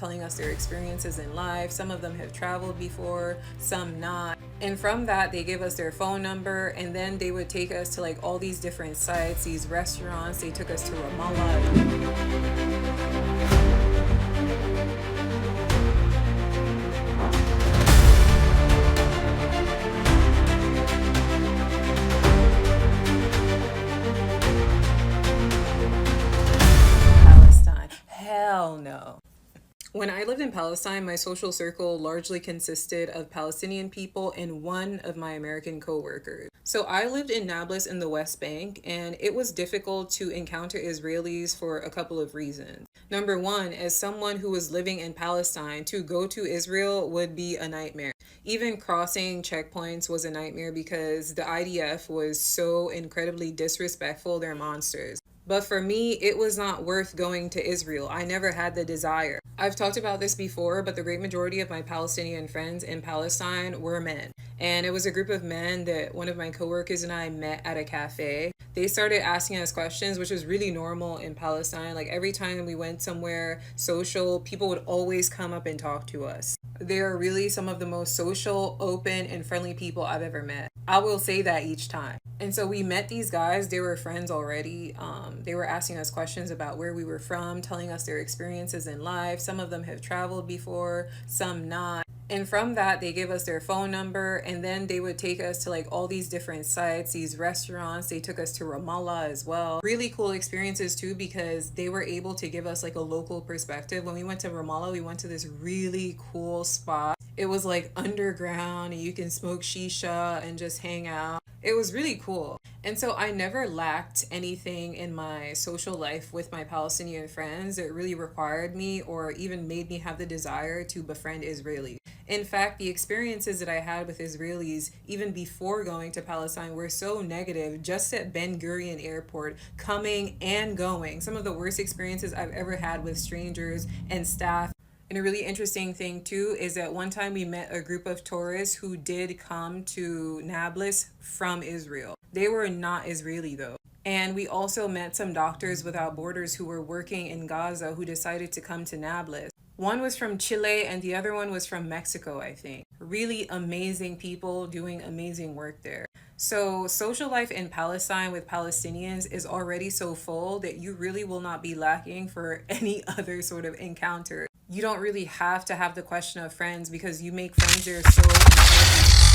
telling us their experiences in life. Some of them have traveled before, some not. And from that, they give us their phone number, and then they would take us to like all these different sites, these restaurants. They took us to Ramallah. Hell no. When I lived in Palestine, my social circle largely consisted of Palestinian people and one of my American coworkers. So I lived in Nablus in the West Bank, and it was difficult to encounter Israelis for a couple of reasons. Number one, as someone who was living in Palestine, to go to Israel would be a nightmare. Even crossing checkpoints was a nightmare because the IDF was so incredibly disrespectful. They're monsters. But for me, it was not worth going to Israel. I never had the desire. I've talked about this before, but the great majority of my Palestinian friends in Palestine were men. And it was a group of men that one of my coworkers and I met at a cafe. They started asking us questions, which was really normal in Palestine. Like every time we went somewhere social, people would always come up and talk to us. They are really some of the most social, open, and friendly people I've ever met. I will say that each time. And so we met these guys. They were friends already. They were asking us questions about where we were from, telling us their experiences in life. Some of them have traveled before, some not. And from that, they gave us their phone number, and then they would take us to like all these different sites, these restaurants. They took us to Ramallah as well. Really cool experiences too, because they were able to give us like a local perspective. When we went to Ramallah, we went to this really cool spot. It was like underground, and you can smoke shisha and just hang out. It was really cool. And so I never lacked anything in my social life with my Palestinian friends that really required me or even made me have the desire to befriend Israelis. In fact, the experiences that I had with Israelis, even before going to Palestine, were so negative just at Ben Gurion Airport, coming and going. Some of the worst experiences I've ever had with strangers and staff. And a really interesting thing too is that one time we met a group of tourists who did come to Nablus from Israel. They were not Israeli though. And we also met some Doctors Without Borders who were working in Gaza who decided to come to Nablus. One was from Chile and the other one was from Mexico, I think. Really amazing people doing amazing work there. So social life in Palestine with Palestinians is already so full that you really will not be lacking for any other sort of encounter. You don't really have to have the question of friends because you make friends there so easily.